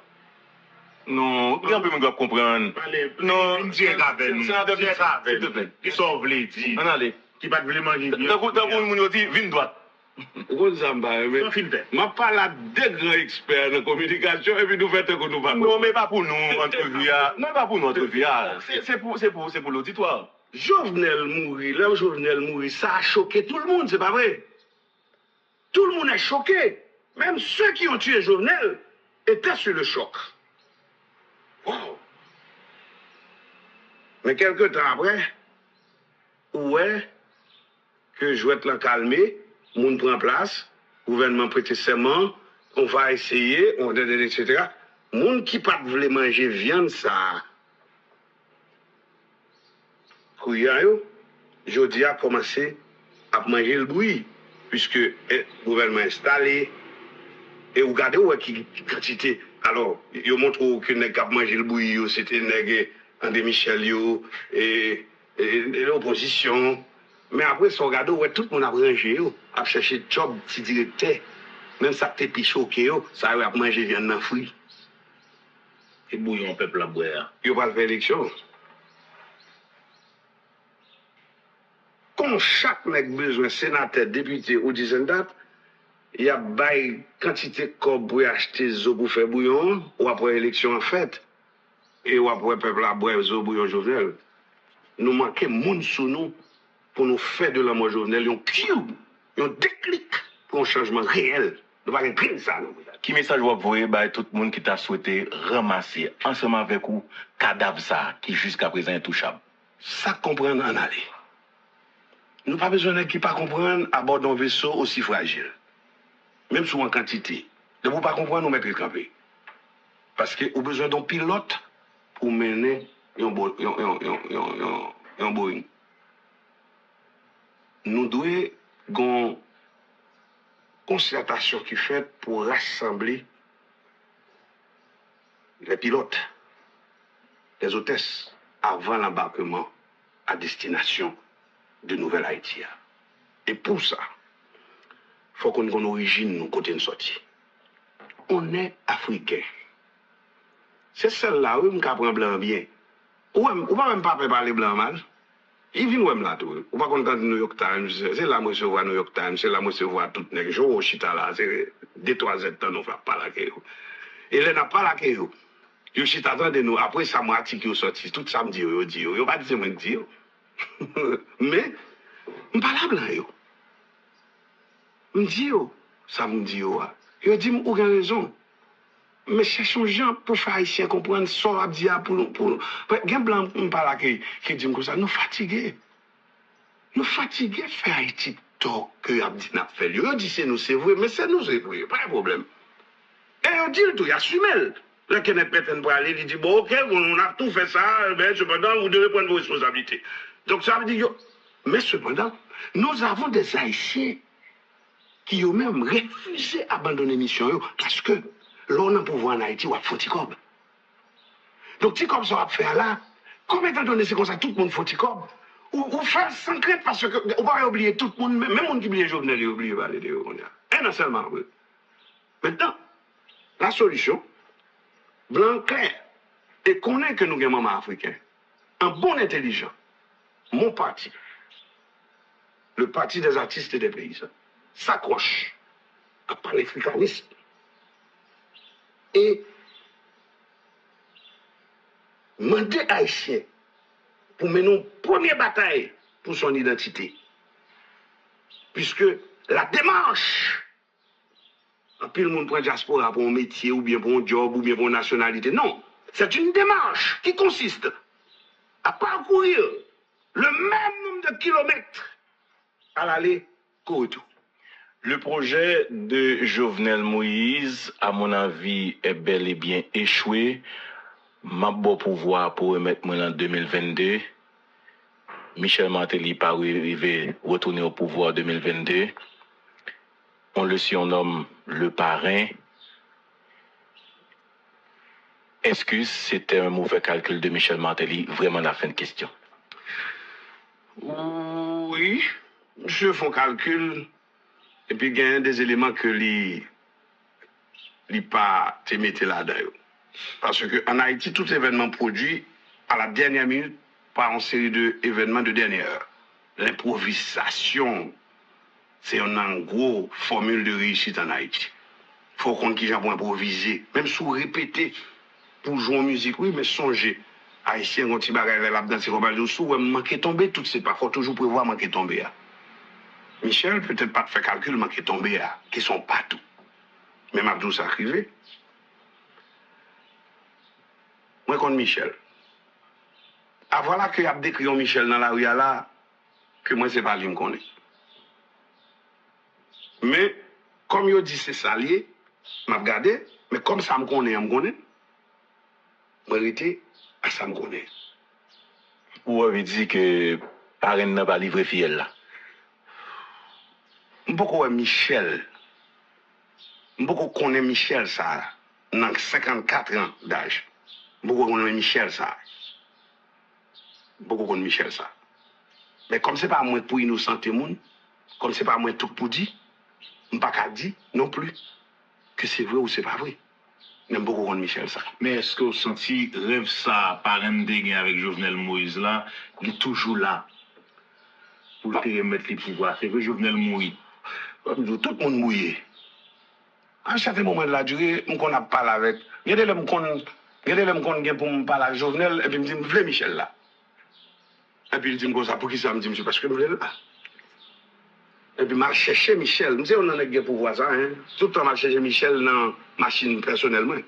Non, il y a un peu de comprendre. Allez, Non, c'est grave, sénateur, c'est grave. s'il te plaît. Qui sont voulés dire. On allez. Qui va te manger bien. D'un coup, on dit, vigne droite. Vous savez, mais Sans filtre. je parle à deux grands experts en communication et puis nous faisons que nous parlons. Non, mais pas pour nous, entrevue. Non, pas pour nous, entrevue. C'est pour l'auditoire. Jovenel mourir, là, Jovenel mourir, ça a choqué tout le monde, c'est pas vrai? Tout le monde est choqué. Même ceux qui ont tué Jovenel étaient sur le choc. Wow. Mais quelque temps après, ouais, que je vais te calmer, moun prend place, gouvernement prête serment, on va essayer, etc. Moun qui pas voulait manger viande, ça. Jodi a commencé à manger le bruit, puisque le gouvernement est installé, et vous regardez où est qui quantité. Alors, ils montrent que les gens qui mangé le bruit, c'était André Michel et l'opposition. Mais après, si on regarde où tout le monde a rangé, a cherché job petit directeur, même ça qui était choqué, ça a mangé viande dans le fruit. Et bouillon peuple à boire. Il va faire l'élection. Comme chaque mec besoin sénateur, député ou dizaine date, il y a une quantité de corps pour acheter des eaux pour faire bouillon, ou après l'élection en fait, et ou après peuple à boire des eaux bouillon Jovenel. Nous manquons moun sous nous pour nous faire de l'amour Jovenel, un déclic pour un changement réel. Nous ne pouvons pas ça. Qui message vous envoyez à tout le monde qui t'a souhaité ramasser ensemble avec vous cadavre ça qui jusqu'à présent est intouchable? Ça comprendre en aller. Nous pas besoin d'un qui pas comprendre à bord d'un vaisseau aussi fragile. Même sous en quantité. De vous pas comprendre, nous mettre le campé. Parce que vous avez besoin d'un pilote pour mener un Boeing. Nous devons une concertation qui fait pour rassembler les pilotes, les hôtesses, avant l'embarquement à destination de Nouvelle-Haïti. Et pour ça, il faut qu'on ait une origine, nous, côté de sortie. On est africain. C'est celle-là où on prend blanc bien. Ou pas même pas parler blanc mal. Il vient même là tout. Ou pas content de New York Times. C'est là moi je vois New York Times. C'est là moi je vois tout les jours au chita là. C'est 2-3 temps nous fait pas la que. Et là n'a pas la que. Yo chita de nous après ça m'a article sorti tout samedi yo dit yo pas dit moi dit. Mais on pas la blanc yo. Me dit yo, ça me dit yo. Yo dit ou gen raison. Mais cherchons gens pour faire haïtien comprendre ça a dit pour gen blanc on parle qui dit comme ça nous fatigués. Nous fatigués faire Haïti tant que a dit n'a fait. Yo dit c'est nous c'est vrai mais c'est nous c'est vrai, pas de problème. Et on dit tout, il assume. Là qu'il est peut-être pour aller, il dit bon OK, on a tout fait ça, mais cependant vous devez prendre vos responsabilités. Donc ça veut dire mais cependant nous avons des haïtiens qui ont même refusé d'abandonner mission parce que l'on a pouvoir en Haïti ou à Foticob. Donc si comme ça va faire là, comme étant donné c'est comme ça tout le monde Foticob ou faire sans crainte parce que on va oublier tout le monde même monde qui oublie Jovenel il oublie parler de on a. Un seulement. Maintenant la solution blanc clair et connaît que nous sommes maman africain un bon intelligent mon parti le parti des artistes et des paysans s'accroche à panafricanisme et demander à Haïtien pour mener une première bataille pour son identité. Puisque la démarche, en plus le monde prend diaspora pour un métier, ou bien pour un job, ou bien pour une nationalité. Non, c'est une démarche qui consiste à parcourir le même nombre de kilomètres à l'aller qu'au retour. Le projet de Jovenel Moïse, à mon avis, est bel et bien échoué. m'a bon pouvoir pour remettre moi en 2022. Michel Martelly pas arrivé retourner au pouvoir en 2022. On le surnomme le parrain. Est-ce que c'était un mauvais calcul de Michel Martelly? Vraiment la fin de question. Oui, je fais un calcul et puis il y a des éléments que les pas te mettre là-dedans. Parce que en Haïti, tout événement produit à la dernière minute par une série d'événements de dernière heure. L'improvisation, c'est une grosse formule de réussite en Haïti. Il faut qu'on qui pour improviser, même sous répéter pour jouer en musique, oui, mais songer. Haïtien, quand il bagaille là dans ses robes, sous, manquer tomber, tout c'est pas. Faut toujours prévoir manquer tomber. Michel, peut-être pas de faire calcul, manquer tomber, qui sont partout. Même Abdou ça arrivé. Moi, contre Michel. Avant là que y a décrit Michel dans la rue là, que moi, c'est pas lui me connaît. Mais, comme il dit c'est ça lié, m'a regardé, mais comme ça me connaît, moi, j'étais à ça me connaît. Ou avez dit que parrain n'a pas livré fiel là? Beaucoup Michel. Beaucoup connaît Michel ça. Dans 54 ans d'âge. Beaucoup connaît Michel ça. Beaucoup connaît Michel ça. Mais comme c'est pas moi pour innocenter moun, comme c'est pas moi tout pour dire, je ne peux pas dire non plus que c'est vrai ou c'est pas vrai. Même beaucoup connaît Michel ça. Mais est-ce que vous sentez rêve ça par un dégain avec Jovenel Moïse là, il est toujours là pour te remettre les pouvoirs? C'est que Jovenel Moïse. Tout le monde mouillé. À un certain moment de la durée, on a parlé avec. Regardez le me pour me parler à Jovenel, et puis il me dit, je veux Michel là. Et puis il dit, comme ça, pour qui ça me dit, monsieur, parce que je veux là. Et puis je cherché Michel. Je me dis, on en a pour voir ça, hein. Tout le temps, je cherché Michel dans la machine personnellement.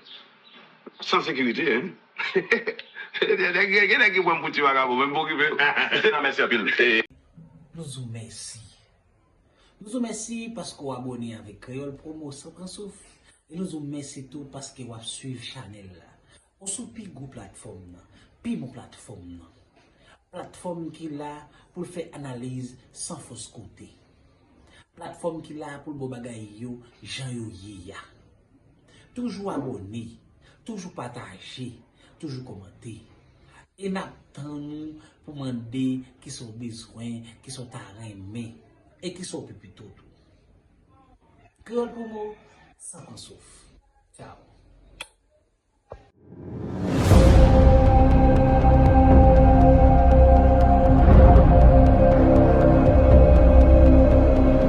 Sans sécurité, hein. Il y a qui vont pour tuer même pour qui veut. Merci à pile. Nous vous remercions. Nous vous remercions parce que vous abonnez avec Créole Promo sans prendre souffle. Et nous vous remercions tout parce que vous suivez Chanel là. On sous pi gros plateforme, pi mon plateforme. Plateforme qui là pour faire analyse sans fausse côté. Plateforme qui là pour le bagay yo, Jean yo ya. Toujours abonné, toujours partager, toujours commenter. Et n'attendons pour demander qui sont besoin, qui sont aimés et qui sont plus tout. Créole Promo, sans qu'on souffre. Ciao.